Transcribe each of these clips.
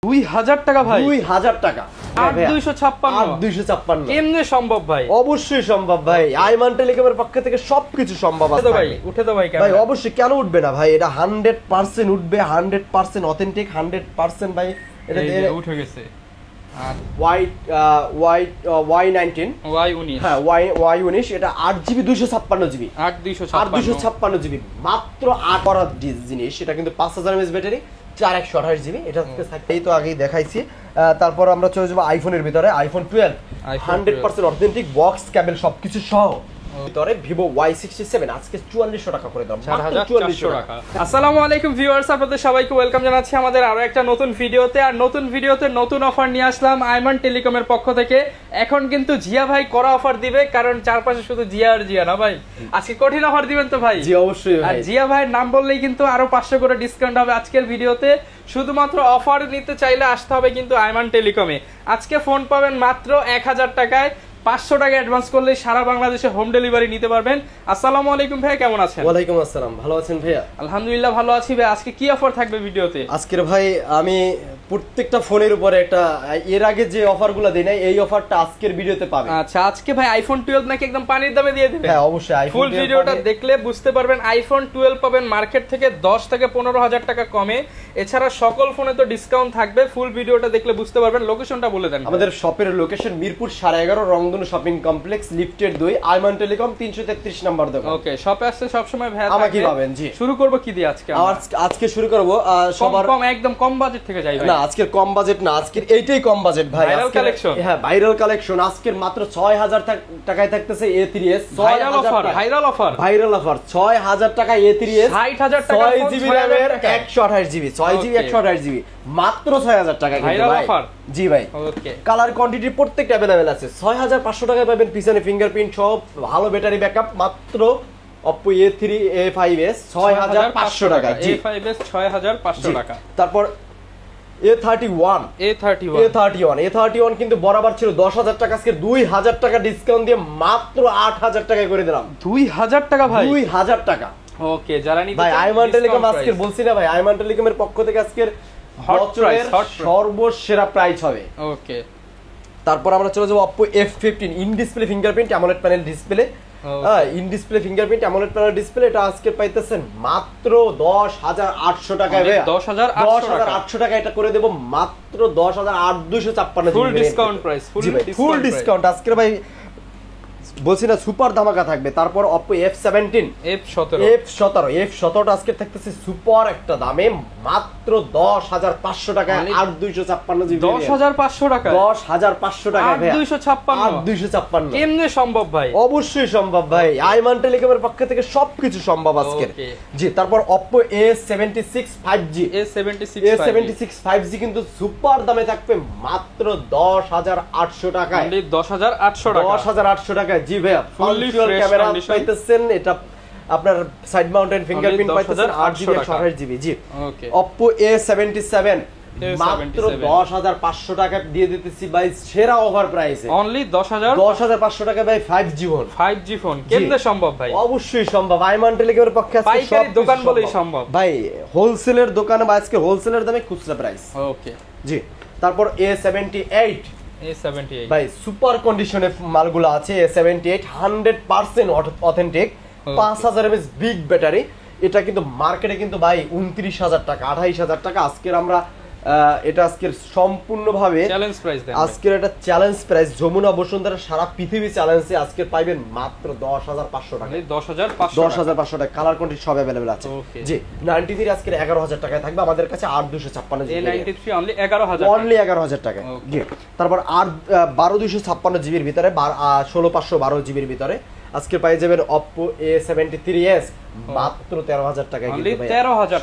2000 টাকা ভাই, 2000 টাকা 8256 কেমনে সম্ভব ভাই? অবশ্যই সম্ভব ভাই, আইমান টেলিকমের পক্ষ থেকে সবকিছু সম্ভব আছে ভাই। উঠে তো ভাই ভাই, অবশ্যই কেন উঠবে না ভাই, এটা 100% উঠবে, 100% অথেন্টিক, 100% ভাই। এটা উঠে গেছে Y19 হ্যাঁ Y19, এটা 8GB 256GB 8256GB মাত্র 8 করা জিনিস। এটা কিন্তু 5000 mAh ব্যাটারি, 4128GB। এটা এই তো আগেই দেখাইছি। তারপর আমরা চলে যাবো আইফোনের ভিতরে, আইফোন 12 100% অথেন্টিক, বক্স কেবল সবকিছু সহ ভিতরে ভিভো Y67 আজকে 4400 টাকা করে দাম, মাত্র 4400 টাকা। আসসালামু আলাইকুম ভিউয়ার্স, আপনাদের সবাইকে ওয়েলকাম জানাচ্ছি আমাদের আরো একটা নতুন ভিডিওতে। আর নতুন ভিডিওতে নতুন অফার নিয়ে আসলাম আইমান টেলিকমের পক্ষ থেকে। এখন কিন্তু জিয়া ভাই কড়া অফার দিবে, কারণ চারপাশে শুধু জিয়া আর জিয়া না ভাই, আজকে কঠিন অফার দিবেন তো ভাই? জি অবশ্যই ভাই। আর জিয়া ভাইয়ের নাম বললেই কিন্তু আরো 500 করে ডিসকাউন্ট হবে আজকের ভিডিওতে। শুধুমাত্র অফার নিতে চাইলে আসতে হবে কিন্তু আইমান টেলিকমে। আজকে ফোন পাবেন মাত্র 1000 টাকায়, 500 টাকা অ্যাডভান্স করলে সারা বাংলাদেশে হোম ডেলিভারি নিতে পারবেন। আসসালামু আলাইকুম ভাই, কেমন আছেন? ওয়ালাইকুম আসসালাম, ভালো আছেন ভাইয়া? আলহামদুলিল্লাহ ভালো আছি ভাই। আজকে কি অফার থাকবে ভিডিওতে? আজকের ভাই আমি প্রত্যেকটা ফোনের উপরে একটা, এর আগে যে অফারগুলো দেই নাই এই অফারটা আজকের ভিডিওতে পাবেন। আচ্ছা, আজকে ভাই আইফোন 12 নাকি একদম পানির দামে দিয়ে দিবেন? হ্যাঁ অবশ্যই, আইফোন ফুল ভিডিওটা দেখলে বুঝতে পারবেন। আইফোন 12 পাবেন মার্কেট থেকে 10 থেকে 15000 টাকা কমে। এছাড়া সকল ফোনে তো ডিসকাউন্ট থাকবে। ফুল ভিডিওটা দেখলে বুঝতে পারবেন। লোকেশনটা বলে দেন। আমাদের শপের location Mirpur 11.5 Rongdhonu shopping complex, lifted 2, Aiman telecom 333 নম্বর দোকান। ওকে, শপে আসলে সব সময় ভাই আমাকে পাবেন। জি, শুরু করব কি দিয়ে আজকে? আজকে শুরু করব সবার কম, একদম কম বাজেট থেকে যাই ভাই। না আজকের কম বাজেট না, আজকের এইটাই কম বাজেট ভাই। Viral collection. হ্যাঁ ভাইরাল কালেকশন। আজকের মাত্র 6000 টাকায় থাকতেছে A3s। Viral offer, viral offer, viral offer 6000 টাকা A3s, 60000 টাকা 6GB RAM এর 128GB, 6GB 128GB মাত্র 6000 টাকা কিন্তু ভাই। জি ভাই। ওকে, কালার কোয়ান্টিটি প্রত্যেকটা अवेलेबल আছে। 6500 টাকায় পাবেন পিছনে ফিঙ্গারপ্রিন্ট সহ ভালো ব্যাটারি ব্যাকআপ, মাত্র Oppo A3 A5s 6500 টাকা। জি, A5s 6500 টাকা। তারপর A31 কিন্তু বরাবর ছিল 10000 টাকা, আজকে 2000 টাকা ডিসকাউন্ট দিয়ে মাত্র 8000 টাকায় করে দিলাম। 2000 টাকা ভাই, 2000 টাকা। ওকে, যারা নিতে ভাই আইমান টেলিকম আজকে বলছি না ভাই, আইমান টেলিকমের পক্ষ থেকে আজকের সর্বসেরা প্রাইস হবে। ওকে, তারপর আমরা চলে যাব Oppo F15 in display fingerprint AMOLED panel display. In display fingerprint AMOLED panel display, এটা আজকে পাইতেছেন মাত্র 10800 টাকায় ভাই। 10800 টাকা এটা করে দেব মাত্র 10856 ফুল ডিসকাউন্ট প্রাইস, ফুল ডিসকাউন্ট আজকে ভাই বলছি না, সুপার ধামাকা থাকবে। তারপর Oppo F17 F17 আজকে থাকতেছে সুপার একটা দামে, মাত্র 10500 টাকায় 8256GB। 10500 টাকা, 10500 টাকা ভাই, 8256 কেমনে সম্ভব ভাই? অবশ্যই সম্ভব ভাই, আইমান টেলিকমের পক্ষ থেকে সবকিছু সম্ভব আজকে। জি, তারপর Oppo A76 5G কিন্তু সুপার দামে থাকবে মাত্র 10800 টাকায়, 10800 টাকায়। জি ভাইয়া, ফুল ক্যামেরা পাইতেছেন, এটা আপনার সাইড মাউন্টেন ফিঙ্গারপ্রিন্ট পাইতেছেন 8GB 128GB। জি, Oppo A77 মাত্র 10500 টাকা দিয়ে দিতেছি ভাই, সেরা অফার প্রাইসে, অনলি 10500 টাকা ভাই। 5G ফোন কেমনে সম্ভব ভাই? অবশ্যই সম্ভব, আইমান টেলিকমের পক্ষে আজকে পাইকারি দোকান বলেই সম্ভব ভাই। হোলসেলের দোকানে বা আজকে হোলসেলের দামে খুচরা প্রাইস। ওকে, জি। তারপর A78 ভাই সুপার কন্ডিশনে মালগুলো আছে। A78 100% authentic, 5000 mAh big battery. এটা কিন্তু মার্কেটে কিন্তু ভাই 29000 টাকা, 28000 টাকা। আজকের আমরা এটা আজকের সম্পূর্ণভাবে চ্যালেঞ্জ প্রাইস দেন। আজকের এটা চ্যালেঞ্জ প্রাইস, যমুনা বসুন্ধরা সারা পৃথিবী চ্যালেঞ্জে আজকে পাইবেন মাত্র 10500 টাকা, 10500 টাকা। কালার কোয়ান্টিটি সব अवेलेबल আছে। জি, 93 আজকের 11000 টাকায় থাকবে আমাদের কাছে, 8256 জিবি। A93 অনলি 11000, অনলি 11000 টাকা। জি, তারপর আর 12256 জিবির ভিতরে, 16512 জিবির ভিতরে আজকে পাই যাবেন Oppo A73s মাত্র 13000 টাকায় কিন্তু ভাই,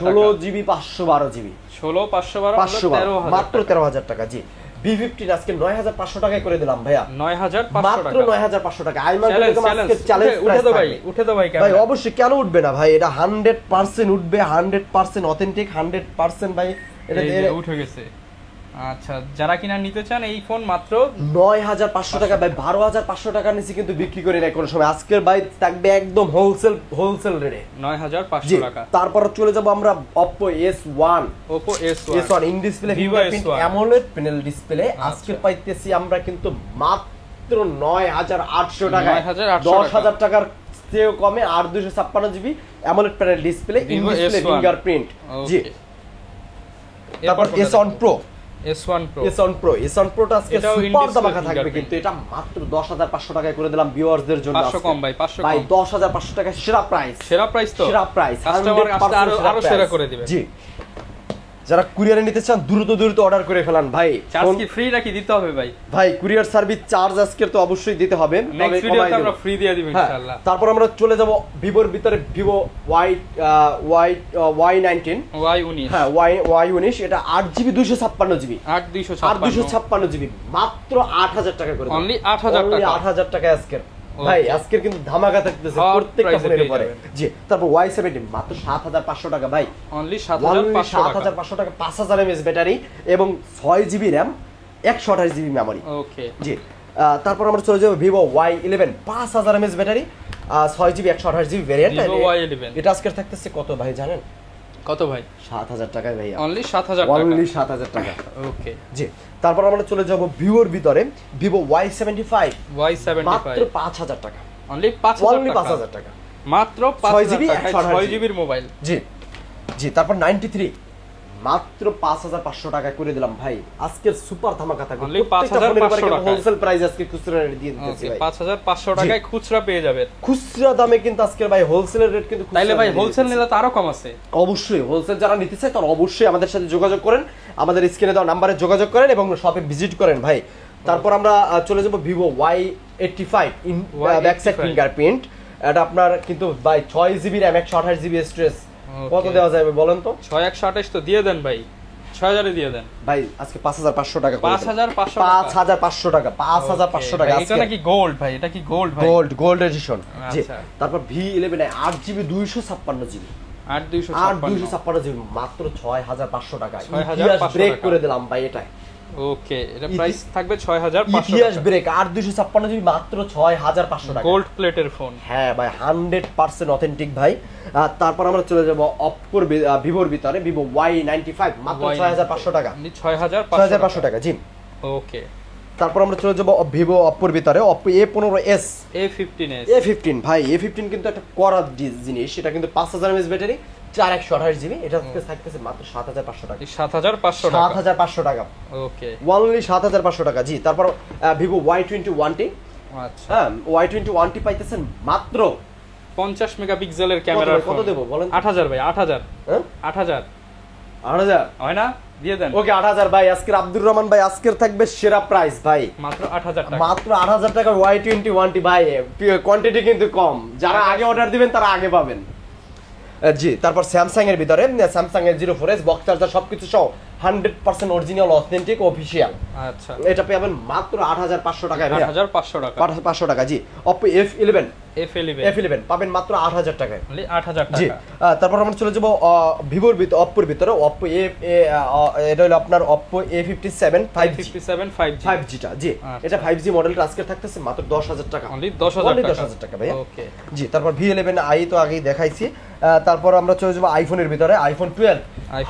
16GB 512GB, 16512 মাত্র 13000 টাকা। জি, B15 আজকে 9500 টাকায় করে দিলাম ভাইয়া, 9500 টাকা, মাত্র 9500 টাকা। আইমান টেলিকম আজকে চ্যালেঞ্জ উঠে দাও ভাই, উঠে দাও ভাই। ভাই অবশ্যই কেন উঠবে না ভাই, এটা 100% উঠবে, 100% অথেন্টিক, 100% ভাই। এটা উঠে গেছে আচ্ছা, যারা কিনা নিতে চান এই ফোন মাত্র 9500 টাকা ভাই, 12500 টাকার নিচে কিন্তু বিক্রি করি না কোনো সময়। আজকের ভাই থাকবে একদম হোলসেল রেটে 9500 টাকা। তারপর চলে যাব আমরা Oppo S1, Oppo S1 in display fingerprint AMOLED panel display. আজকে পাইতেছি আমরা কিন্তু মাত্র 9800 টাকায়, 10000 টাকার চেয়েও কমে, 8256 GB AMOLED panel display in display fingerprint. জি, তারপর S1 Pro টা আজকে সুপার দামাকা থাকবে, কিন্তু এটা মাত্র 10500 টাকায় করে দিলাম ভিউয়ারদের জন্য। 500 কম ভাই, 500 কম ভাই, 10500 টাকা সেরা প্রাইস তো, সেরা প্রাইস কাস্টমার কাছে আরো সেরা করে দিবেন। জি, যারা কুরিয়ারে নিতে চান দ্রুত অর্ডার করে ফেলান ভাই। চার্জ কি ফ্রি নাকি দিতে হবে ভাই? ভাই কুরিয়ার সার্ভিস চার্জ আজকে তো অবশ্যই দিতে হবে, নেক্সট ভিডিওতে আমরা ফ্রি দিয়ে দিব ইনশাআল্লাহ। তারপর আমরা চলে যাব ভিভোর ভিতরে, ভিভো Y19 হ্যাঁ Y19, এটা 8GB 256GB 8256GB মাত্র 8000 টাকা করে, অনলি 8000 টাকা আজকের ভাই। আজকের কিন্তু ধামাকা থাকতেছে প্রত্যেকটা ফোনের উপরে। জি, তারপর Y70 মাত্র 7500 টাকা ভাই, অনলি 7500 টাকা, 5000 mAh ব্যাটারি এবং 6GB RAM 128GB মেমরি। ওকে, জি। তারপর আমরা চলে যাব Vivo Y11 5000 mAh battery, 6GB 128GB variant. এটা আজকে থাকতেছে কত ভাই জানেন? কত ভাই? 7000 টাকায় ভাই, অনলি 7000 টাকা। ওকে, জি। তারপর আমরা চলে যাব ভিভোর ভিতরে, ভিভো Y75 মাত্র 5000 টাকা, অনলি 5000 টাকা, মাত্র 6GB 128GB মোবাইল। জি জি। তারপর 93 মাত্র 5500 টাকা করে দিলাম ভাই। আজকের সুপার ধামাকা থাকবে, অনলি 5500 টাকা হোলসেল প্রাইস আজকে খুচরা রেট দিয়ে দিতেছি ভাই। 5500 টাকায় খুচরা পেয়ে যাবেন। খুচরা দামে কিন্তু আজকের ভাই হোলসেলের রেট কিন্তু, তাইলে ভাই হোলসেল নিলে তো আরো কম আছে। অবশ্যই হোলসেল যারা নিতে চায় তারা অবশ্যই আমাদের সাথে যোগাযোগ করেন, আমাদের স্ক্রিনে দেওয়া নম্বরে যোগাযোগ করেন এবং শপে ভিজিট করেন ভাই। তারপর আমরা চলে যাব Vivo Y85 in back side fingerprint. এটা আপনার কিন্তু ভাই 6GB RAM 128GB স্টোরেজ। কত দেওয়া যাবে বলেন তো? 6128 তো দিয়ে দেন ভাই, 6000 এ দিয়ে দেন ভাই। আজকে 5500 টাকা, 5500 টাকা, 5500 টাকা। এটা নাকি গোল্ড ভাই? এটা কি গোল্ড ভাই? Gold edition. জি। তারপর V11 8GB 256GB 8256GB মাত্র 6500 টাকা। ইতিহাস ব্রেক করে দিলাম ভাই এটা। ওকে, এটা প্রাইস থাকবে 6500 ইতিহাস ব্রেক 8256GB মাত্র 6500 টাকা, গোল্ড প্লেটের ফোন। হ্যাঁ ভাই, 100% অথেন্টিক ভাই। তারপর আমরা চলে যাব অপোর ভিভোর ভিতরে, ভিভো Y95 মাত্র 6500 টাকা, 6500 টাকা। জি, ওকে। তারপর আমরা চলে যাব ভিভো অপোর ভিতরে, Oppo A15s A15 ভাই। A15 কিন্তু একটা করা জিনিস, এটা কিন্তু 5000 mAh ব্যাটারি, 4128GB। এটা থাকতেছে মাত্র 7500 টাকা, 7500 টাকা। ওকে, অনলি 7500 টাকা। জি। তারপর ভিভো Y21t, আচ্ছা হ্যাঁ Y21t পাইতেছেন মাত্র 50 মেগাপিক্সেলের ক্যামেরার ফোন। কত দেব বলেন? 8000 ভাই, 8000। হ্যাঁ 8000 হয় না? দিয়ে দেন। ওকে, 8000 ভাই। আজকের আব্দুর রহমান ভাই আজকের থাকবে সেরা প্রাইস ভাই, মাত্র 8000 টাকা, মাত্র 8000 টাকা Y21t ভাই। কোয়ান্টিটি কিন্তু কম, যারা আগে অর্ডার দিবেন তারা আগে পাবেন। জি। তারপর স্যামসাং এর ভিতরে স্যামসাং এর 04s বক্স চার্জার সবকিছু সহ 100% অরিজিনাল অথেন্টিক অফিশিয়াল। আচ্ছা, এটা পাবেন মাত্র 8500 টাকায়, 8500 টাকা, 500 টাকা। জি। Oppo F11 পাবেন মাত্র 8000 টাকায়, মানে 8000 টাকা। জি। তারপর আমরা চলে যাব ভিভোর ভিতরে, Oppoর ভিতরে Oppo এটা হলো আপনার Oppo A57 5G টা। জি, এটা 5G মডেলটা আজকে থাকতেছে মাত্র 10000 টাকা, অনলি 10000 টাকা ভাই। ওকে, জি। তারপর V11i তো আগেই দেখাইছি। তারপর আমরা চলে যাব আইফোনের ভিতরে, iPhone 12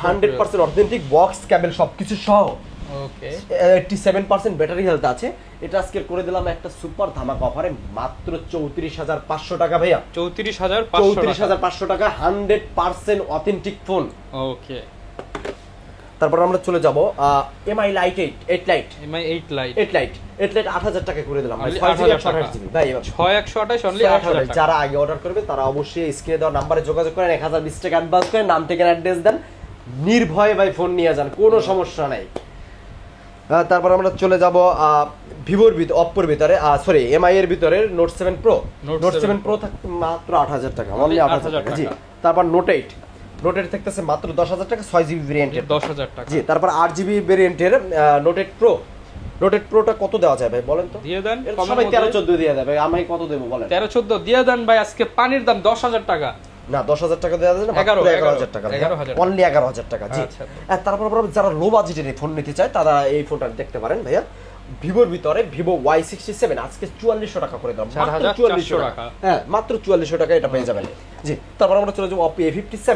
100% অথেন্টিক বক্স কেবল সবকিছু সহ। ওকে, 87% ব্যাটারি হেলথ আছে। এটা আজকে করে দিলাম একটা সুপার ধামাকা অফারে মাত্র 34500 টাকা ভাইয়া, 34500 টাকা 100% অথেন্টিক ফোন। ওকে। তারপর আমরা চলে যাব MI Lite 8 Lite, MI 8 Lite 8000 টাকা করে দিলাম ভাই, 6128 ভাই, 6128 অনলি 8000 টাকা। যারা আগে অর্ডার করবে তারা অবশ্যই স্ক্রিনে দেওয়া নম্বরে যোগাযোগ করেন, 1020 টাকা অ্যাডভান্স করেন, নাম ঠিকানা অ্যাড্রেস দেন, নির্ভয়ে ভাই ফোন নিয়ে যান, কোনো সমস্যা নাই। তারপর আমরা চলে যাব ভিভোর ভিতরে, অপ্পোর ভিতরে, সরি MI এর ভিতরে Note 7 Pro থাকতে মাত্র 8000 টাকা, অনলি 8000 টাকা। জি। তারপর Note 8 থাকতেছে মাত্র 10000 টাকা, 6GB ভেরিয়েন্টের 10000 টাকা। জি। তারপর 8GB ভেরিয়েন্টের Note 8 Proটা কত দেওয়া যায় ভাই বলেন তো? দিয়ে দেন, সবাই 13-14 দিয়ে দেবে, আমি কত দেব বলেন? 13-14 দিয়ে দেন ভাই। আজকে পানির দাম 10000 টাকা, না 10,000 টাকা দেওয়া যাবে না, মাত্র 11,000 টাকা, অনলি 11,000 টাকা। জি তারপর যারা লো বাজেটের ফোন নিতে চায় তারা এই ফোনটা দেখতে পারেন ভাইয়া। ভিভোর ভিতরে ভিভো Y67 আজকে 4400 টাকা করে দাম, মাত্র 4400 টাকা। হ্যাঁ মাত্র 4400 টাকা এটা পেয়ে যাবেন। জি তারপর আমরা চলে যাব Oppo A57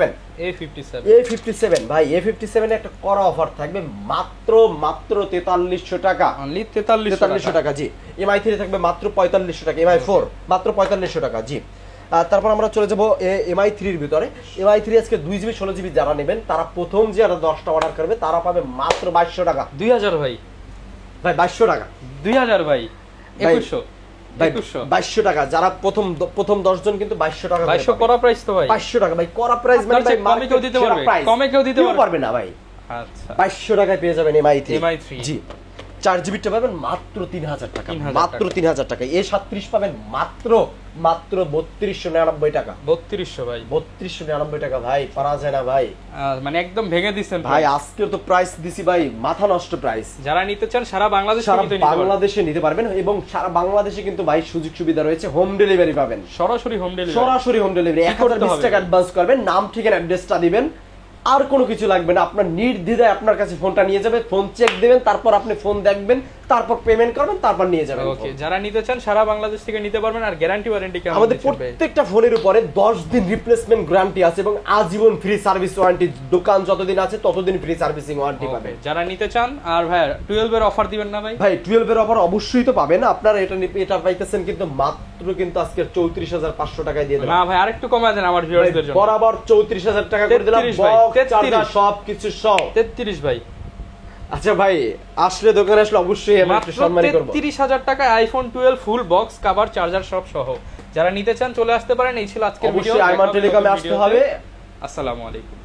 ভাই। A57 এ একটা কড়া অফার থাকবে, মাত্র 4300 টাকা, অনলি 4300 টাকা। জি MI3 থাকবে মাত্র 4500 টাকা, MI4 মাত্র 4500 টাকা। জি তারপর আমরা চলে যাব MI3 এর ভিতরে। MI3 আজকে 2GB 16GB যারা নেবেন তারা প্রথম যে 10টা অর্ডার করবে তারা পাবে মাত্র 2200 টাকা। 2000 ভাই 2200 টাকা, 2000 ভাই 2100 2200 টাকা। যারা প্রথম 10 জন কিন্তু 2200 টাকা। 2200 করা প্রাইস তো ভাই, 2200 টাকা ভাই, করা প্রাইস মানে ভাই কমে কেউ দিতে পারবে, কমে কেউ দিতে পারবে না ভাই। আচ্ছা 2200 টাকায় পেয়ে যাবেন MI3। জি 4GB টা পাবেন মাত্র 3000 টাকা, মাত্র 3000 টাকা। A37 পাবেন মাত্র 3299 টাকা। 3200 ভাই, 3299 টাকা ভাই, পারা যায় না ভাই, মানে একদম ভেঙে দিচ্ছেন ভাই। আজকে তো প্রাইস দিছি ভাই, মাথা নষ্ট প্রাইস। যারা নিতে চান সারা বাংলাদেশে নিতে পারবেন এবং সারা বাংলাদেশে কিন্তু ভাই সুযোগ সুবিধা রয়েছে, হোম ডেলিভারি পাবেন, সরাসরি হোম ডেলিভারি। 1020 টাকা অ্যাডভান্স করবেন, নাম ঠিকানা অ্যাড্রেসটা দিবেন, আর কোনো কিছু লাগবে না। আপনার নির্দ্বিধায় আপনার কাছে ফোনটা নিয়ে যাবে, ফোন চেক দিবেন, তারপর আপনি ফোন দেখবেন, তারপর পেমেন্ট করবেন, তারপর নিয়ে যাবেন। ওকে যারা নিতে চান সারা বাংলাদেশ থেকে নিতে পারবেন। আর গ্যারান্টি ওয়ারেন্টি কেমন? আমাদের প্রত্যেকটা ফোনের উপরে 10 দিন রিপ্লেসমেন্ট গ্যারান্টি আছে এবং আজীবন ফ্রি সার্ভিস ওয়ারেন্টি। দোকান যতদিন আছে ততদিন ফ্রি সার্ভিসিং ওয়ারেন্টি পাবেন যারা নিতে চান। আর ভাই 12 এর অফার দিবেন না ভাই? ভাই 12 এর অফার অবশ্যই তো পাবেন। আপনারা এটা পাইতেছেন কিন্তু মাত্র কিন্তু আজকে 34500 টাকায় দিয়ে দেব। না ভাই আরেকটু কমায় দেন আমার ভিউয়ারদের জন্য। বরাবর 34000 টাকা করে দিলাম, বক্স চার্জার সবকিছু সব 33 ভাই। আচ্ছা ভাই আসলে দোকানে আসলে অবশ্যই আমি একটু সম্মান করব। 33000 টাকায় iPhone 12 full box cover charger সব সহ যারা নিতে চান চলে আসতে পারেন। এই ছিল আজকের ভিডিও। অবশ্যই আইমান টেলিকমে আসতে হবে। আসসালামু আলাইকুম।